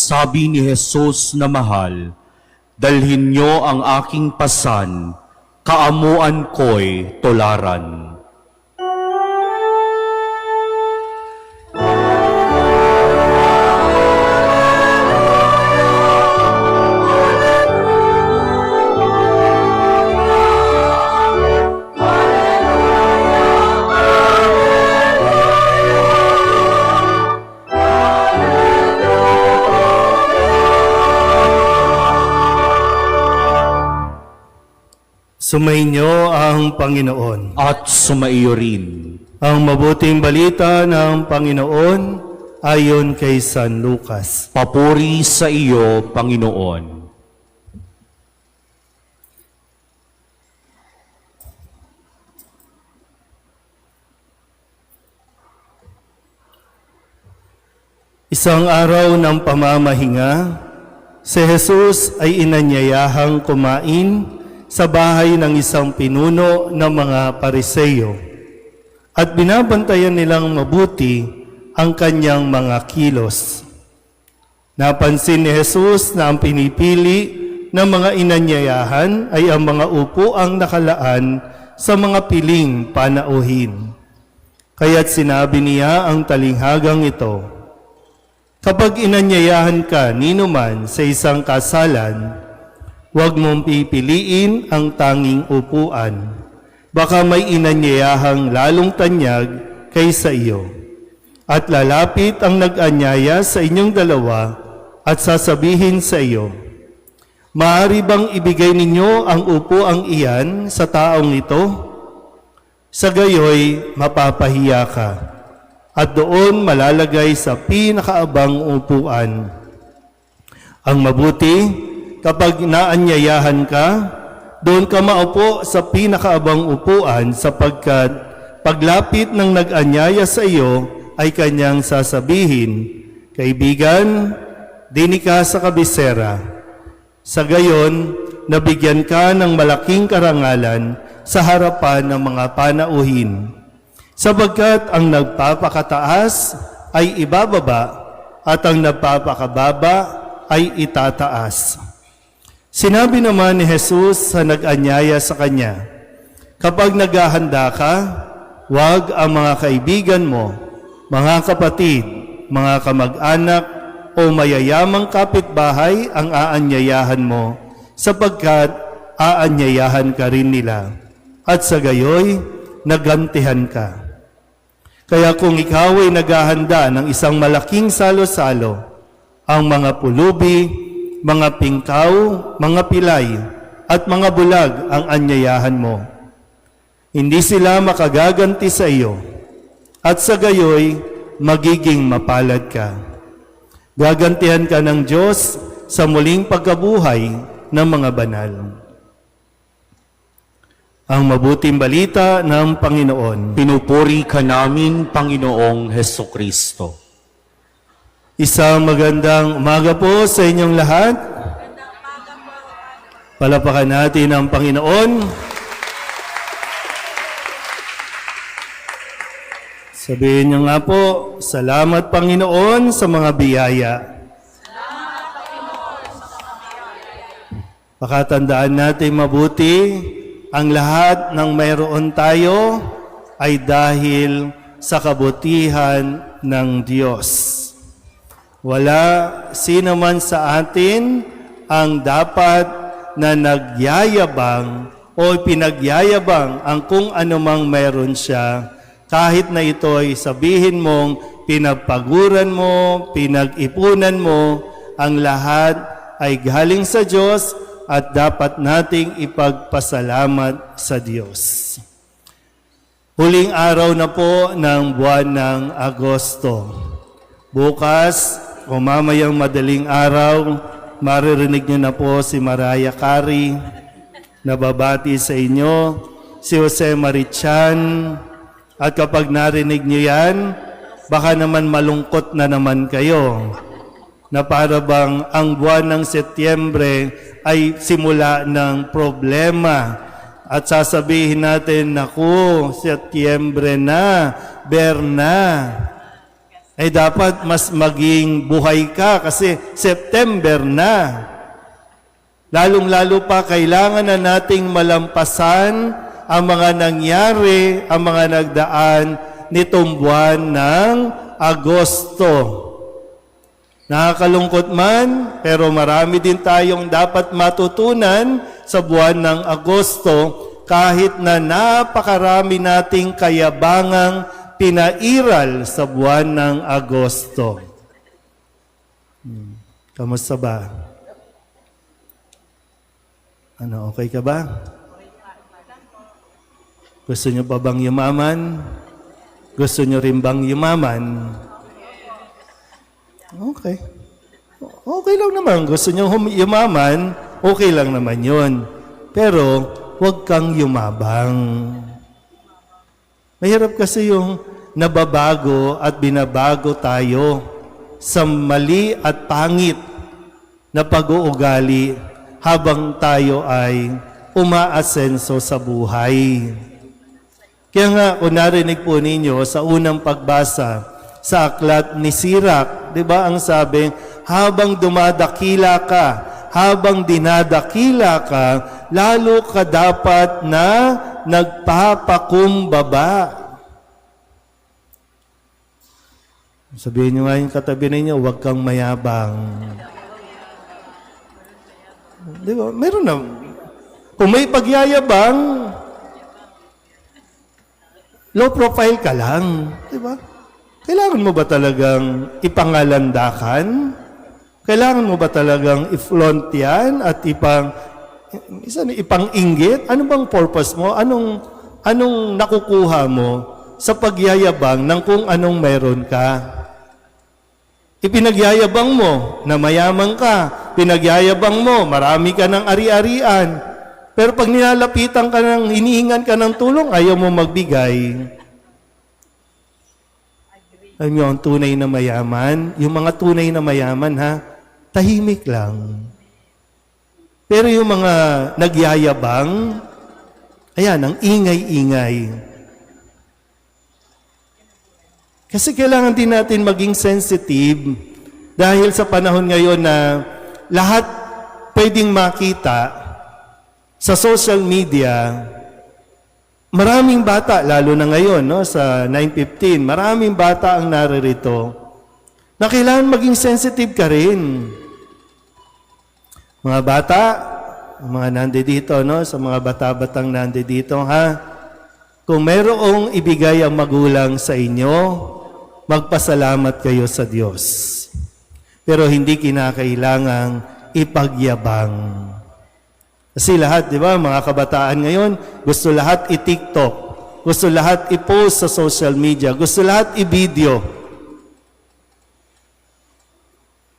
Sabi ni Jesus na mahal, dalhin niyo ang aking pasan, kaamuan ko'y tularan. Sumainyo ang Panginoon. At sumaiyo rin. Ang mabuting balita ng Panginoon ayon kay San Lucas. Papuri sa iyo, Panginoon. Isang araw ng pamamahinga, si Jesus ay inanyayahang kumain sa bahay ng isang pinuno ng mga Pariseyo at binabantayan nilang mabuti ang kanyang mga kilos. Napansin ni Jesus na ang pinipili ng mga inanyayahan ay ang mga upuang nakalaan sa mga piling panauhin. Kaya't sinabi niya ang talinghagang ito, "Kapag inanyayahan ka ninuman sa isang kasalan, huwag mong pipiliin ang tanging upuan. Baka may inanyayahang lalong tanyag kaysa iyo. At lalapit ang nag-anyaya sa inyong dalawa at sasabihin sa iyo, maaari bang ibigay ninyo ang upuang iyan sa taong ito? Sa gayoy, mapapahiya ka. At doon malalagay sa pinakaabang upuan. Ang mabuti, kapag naanyayahan ka, doon ka maupo sa pinakaabang upuan sapagkat paglapit ng nag-anyaya sa iyo ay kanyang sasabihin, kaibigan, dini ka sa kabisera. Sa gayon, nabigyan ka ng malaking karangalan sa harapan ng mga panauhin. Sapagkat ang nagpapakataas ay ibababa at ang nagpapakababa ay itataas. Sinabi naman ni Jesus sa nag-anyaya sa kanya, kapag naghahanda ka, huwag ang mga kaibigan mo, mga kapatid, mga kamag-anak o mayayamang kapitbahay ang aanyayahan mo, sapagkat aanyayahan ka rin nila, at sa gayoy, nagantihan ka. Kaya kung ikaw ay naghahanda ng isang malaking salo-salo, ang mga pulubi, mga pingkaw, mga pilay, at mga bulag ang anyayahan mo. Hindi sila makagaganti sa iyo, at sa gayoy, magiging mapalad ka. Gagantihan ka ng Diyos sa muling pagkabuhay ng mga banal. Ang mabuting balita ng Panginoon. Pinupuri ka namin, Panginoong Hesukristo. Isang magandang umaga po sa inyong lahat. Palapakan natin ang Panginoon. Sabihin niyo nga po, salamat Panginoon sa mga biyaya. Salamat Panginoon sa mga biyaya. Pakatandaan natin mabuti, ang lahat ng mayroon tayo ay dahil sa kabutihan ng Diyos. Wala sino man sa atin ang dapat na nagyayabang o pinagyayabang ang kung anumang mayroon siya, kahit na ito ay sabihin mong pinagpaguran mo, pinag-ipunan mo, ang lahat ay galing sa Diyos at dapat nating ipagpasalamat sa Diyos. Huling araw na po ng buwan ng Agosto. Bukas, o mamayang madaling araw, maririnig niyo na po si Mariah Carey, nababati sa inyo, si Jose Marichan, at kapag narinig niyo yan, baka naman malungkot na naman kayo, na para bang ang buwan ng Setyembre ay simula ng problema, at sasabihin natin, naku, Setyembre na, Berna. ay dapat mas maging buhay ka kasi September na. Lalong-lalo pa kailangan na nating malampasan ang mga nangyari, ang mga nagdaan nitong buwan ng Agosto. Nakakalungkot man, pero marami din tayong dapat matutunan sa buwan ng Agosto kahit na napakarami nating kayabangang pinairal sa buwan ng Agosto. Kamusta ba? Ano, okay ka ba? Gusto nyo pa bang yumaman? Gusto nyo rin bang yumaman? Okay. Okay lang naman. Gusto nyo yumaman, okay lang naman yun. Pero, huwag kang yumabang. Mahirap kasi yung nababago at binabago tayo sa mali at pangit na pag-uugali habang tayo ay umaasenso sa buhay. Kaya nga, kung narinig po ninyo sa unang pagbasa sa aklat ni Sirach, di ba ang sabi, habang dumadakila ka, habang dinadakila ka, lalo ka dapat na nagpapakumbaba. Sabihin nyo nga yung katabi ninyo, huwag kang mayabang. Di ba? Meron na. Kung may pagyayabang, low profile ka lang. Di ba? Kailangan mo ba talagang ipangalandakan? Kailangan mo ba talagang i-flaunt yan at ipang-inggit? Ano bang purpose mo? Anong nakukuha mo sa pagyayabang ng kung anong meron ka? Ipinagyayabang mo na mayaman ka. Pinagyayabang mo, marami ka ng ari-arian. Pero pag nilalapitan ka ng, hinihingan ka ng tulong, ayaw mo magbigay. Alam niyo, ang tunay na mayaman, yung mga tunay na mayaman, tahimik lang. Pero yung mga nagyayabang, ayan, ang ingay-ingay. Kasi kailangan din natin maging sensitive dahil sa panahon ngayon na lahat pwedeng makita sa social media. Maraming bata, lalo na ngayon, no, sa 9:15, maraming bata ang naririto na kailangan maging sensitive ka rin. Mga bata, mga nandito, no, sa mga bata-batang nandito, kung mayroong ibigay ang magulang sa inyo, magpasalamat kayo sa Diyos. Pero hindi kinakailangang ipagyabang. Kasi lahat, di ba, mga kabataan ngayon, gusto lahat i-TikTok, gusto lahat i-post sa social media, gusto lahat i-video.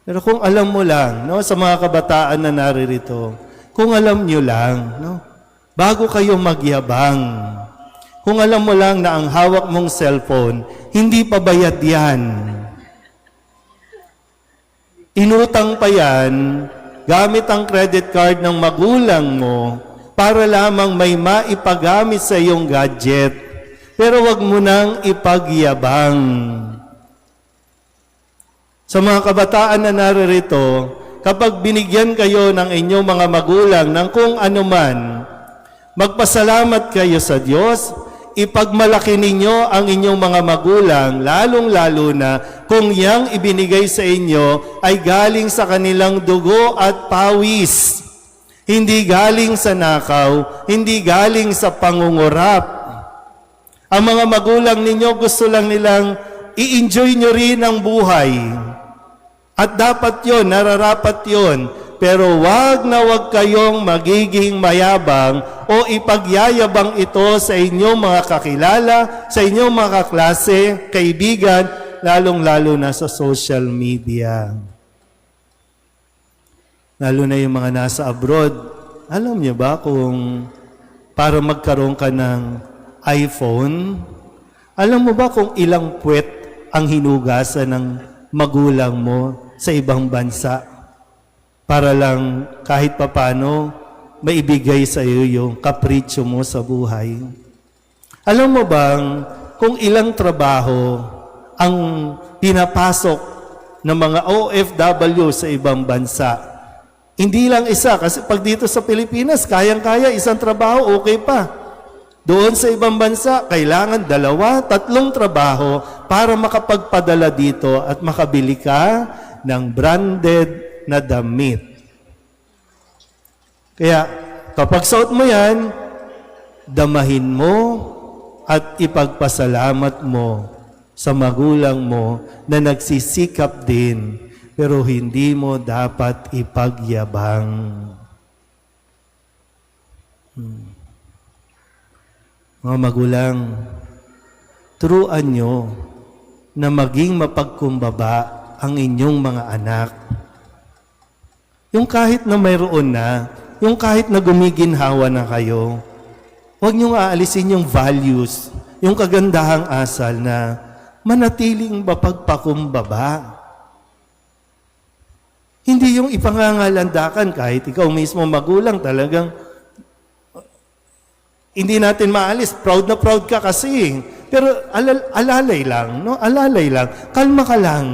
Pero kung alam mo lang, no, sa mga kabataan na naririto, kung alam nyo lang, no, bago kayo magyabang, kung alam mo lang na ang hawak mong cellphone, hindi pa bayad yan. Inutang pa yan, gamit ang credit card ng magulang mo para lamang may maipagamit sa iyong gadget. Pero wag mo nang ipagyabang. Sa mga kabataan na naririto, kapag binigyan kayo ng inyong mga magulang ng kung anuman, magpasalamat kayo sa Diyos, ipagmalaki ninyo ang inyong mga magulang, lalong-lalo na kung yang ibinigay sa inyo ay galing sa kanilang dugo at pawis. Hindi galing sa nakaw, hindi galing sa pangungurap. Ang mga magulang ninyo gusto lang nilang i-enjoy nyo rin ang buhay. At dapat yon, nararapat yon. Pero wag na wag kayong magiging mayabang o ipagyayabang ito sa inyong mga kakilala, sa inyong mga kaklase, kaibigan, lalong-lalo na sa social media. Lalo na yung mga nasa abroad. Alam niyo ba kung para magkaroon ka ng iPhone, alam mo ba kung ilang puwet ang hinugasan ng magulang mo sa ibang bansa? Para lang kahit papano maibigay sa iyo yung kapritsyo mo sa buhay. Alam mo bang kung ilang trabaho ang pinapasok ng mga OFW sa ibang bansa. Hindi lang isa, kasi pag dito sa Pilipinas, kayang-kaya, isang trabaho, okay pa. Doon sa ibang bansa, kailangan 2, 3 trabaho para makapagpadala dito at makabili ka ng branded na damit. Kaya, kapag suot mo yan, damahin mo at ipagpasalamat mo sa magulang mo na nagsisikap din, pero hindi mo dapat ipagyabang. Mga magulang, turuan nyo na maging mapagkumbaba ang inyong mga anak. Yung kahit na mayroon na, yung kahit na gumiginhawa na kayo, huwag niyong aalisin yung values, yung kagandahang asal na manatiling mapagpakumbaba. Hindi yung ipangangalandakan kahit ikaw mismo magulang talagang hindi natin maalis. Proud na proud ka kasi. Pero alalay lang, no? Alalay lang. Kalma ka lang.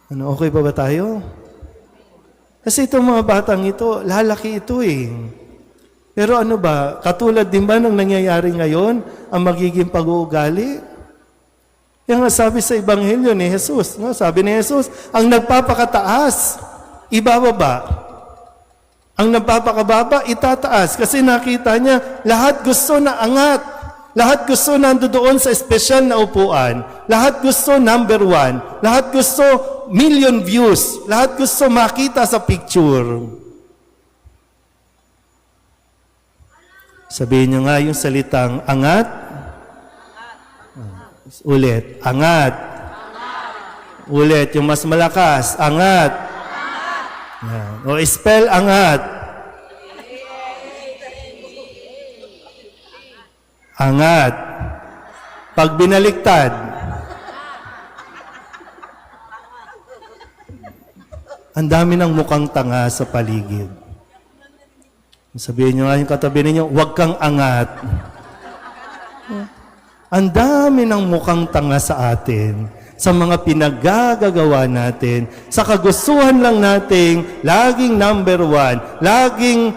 Ano, okay pa ba tayo? Kasi itong mga batang ito, lalaki ito eh. Pero ano ba, katulad din ba ng nangyayari ngayon ang magiging pag-uugali? Yung nga sabi sa Ebanghelyo ni Jesus, no? Sabi ni Jesus, ang nagpapakataas, ibababa. Ang nagpapakababa, itataas. Kasi nakita niya, lahat gusto na angat. Lahat gusto nandoon sa espesyal na upuan. Lahat gusto number 1. Lahat gusto million views. Lahat gusto makita sa picture. Sabihin niyo nga yung salitang angat. Ulit, angat. Ulit, yung mas malakas, angat. Yan. O spell angat. Angat. Pag binaliktad, ang dami ng mukhang tanga sa paligid. Sabihin nyo nga yung katabi ninyo, huwag kang angat. Ang dami ng mukhang tanga sa atin, sa mga pinaggagawa natin, sa kagustuhan lang nating laging number 1, laging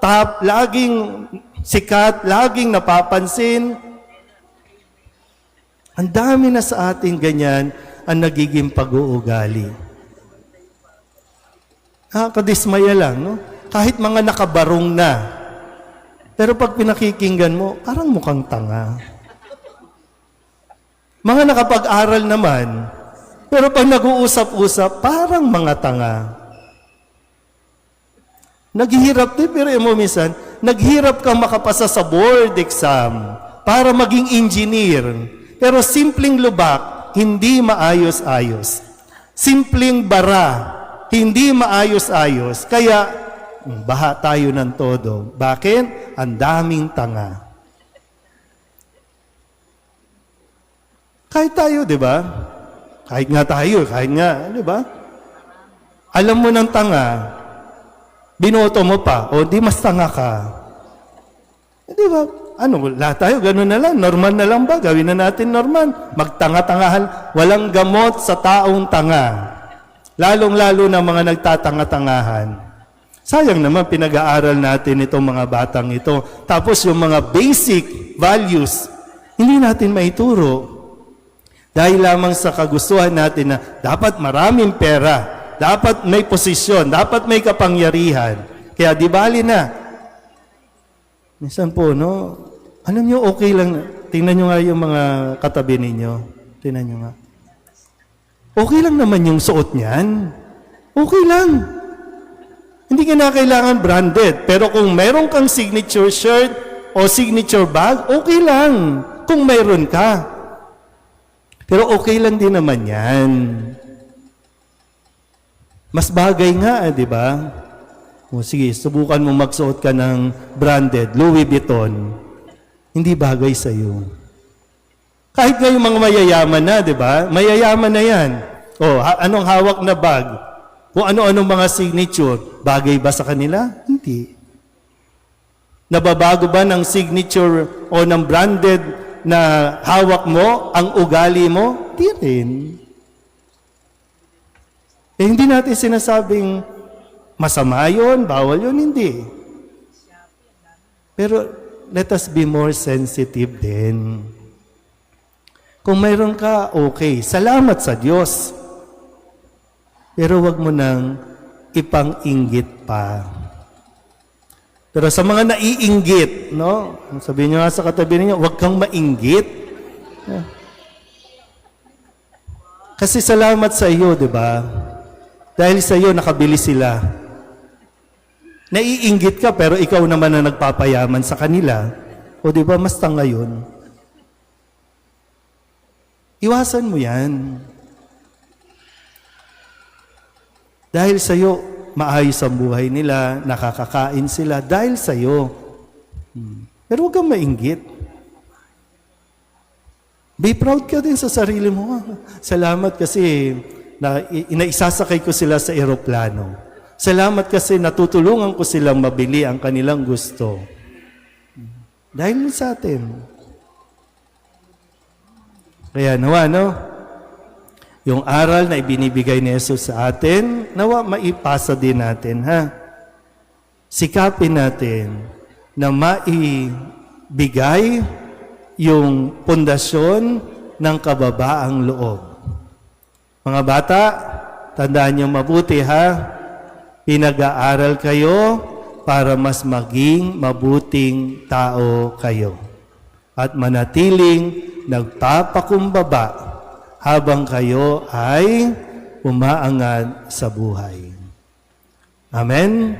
top, laging sikat, laging napapansin. Ang dami na sa atin ganyan ang nagiging pag-uugali. Nakakadismaya lang, no? Kahit mga nakabarong na. Pero pag pinakikinggan mo, parang mukhang tanga. Mga nakapag-aral naman, pero pag nag-uusap-usap, parang mga tanga. Naghihirap din, pero mo minsan, naghirap kang makapasa sa board exam para maging engineer. Pero simpleng lubak, hindi maayos-ayos. Simpleng bara, hindi maayos-ayos. Kaya, baha tayo ng todo. Bakit? Ang daming tanga. Kahit tayo, di ba? Kahit nga tayo, di ba? Alam mo ng tanga, binoto mo pa, o di mas tanga ka. Di ba? Ano, lahat tayo, gano'n na lang. Normal na lang ba? Gawin na natin normal. Magtanga-tangahan. Walang gamot sa taong tanga. Lalong-lalo na mga nagtatanga-tangahan. Sayang naman pinag-aaral natin itong mga batang ito. Tapos yung mga basic values, hindi natin maituro. Dahil lamang sa kagustuhan natin na dapat maraming pera, dapat may posisyon, dapat may kapangyarihan. Kaya di bali na. Minsan po, no? Alam nyo, okay lang. Tingnan nyo nga yung mga katabi ninyo. Tingnan nyo nga. Okay lang naman yung suot niyan. Okay lang. Hindi ka na kailangan branded. Pero kung meron kang signature shirt o signature bag, okay lang. Kung meron ka. Pero okay lang din naman yan. Mas bagay nga, di ba? O sige, subukan mo magsuot ka ng branded, Louis Vuitton. Hindi bagay sa iyo. Kahit nga yung mga mayayaman na, di ba? Mayayaman na yan. O, anong hawak na bag? Kung ano-anong mga signature, bagay ba sa kanila? Hindi. Nababago ba ng signature o ng branded na hawak mo ang ugali mo? Di rin. Hindi natin sinasabing masama yun, bawal yun, hindi. Pero let us be more sensitive din. Kung mayroon ka, okay. Salamat sa Diyos. Pero wag mo nang ipang-inggit pa. Pero sa mga naiinggit, no? Sabihin nyo nga sa katabi ninyo, wag kang mainggit. Kasi salamat sa iyo, di ba? Dahil sa iyo, nakabili sila. Naiinggit ka, pero ikaw naman na nagpapayaman sa kanila. O di ba, basta ngayon. Iwasan mo yan. Dahil sa iyo, maayos ang buhay nila, nakakakain sila, dahil sa iyo. Pero huwag kang mainggit. Be proud ka din sa sarili mo. Salamat kasi inaisasakay ko sila sa eroplano. Salamat kasi natutulungan ko silang mabili ang kanilang gusto. Dahil sa atin. Kaya nawa, no? Yung aral na ibinibigay ni Jesus sa atin, nawa maipasa din natin, ha? Sikapin natin na maibigay yung pundasyon ng kababaang loob. Mga bata, tandaan niyo mabuti, ha? Pinag-aaral kayo para mas maging mabuting tao kayo. At manatiling nagpapakumbaba habang kayo ay umaangat sa buhay. Amen?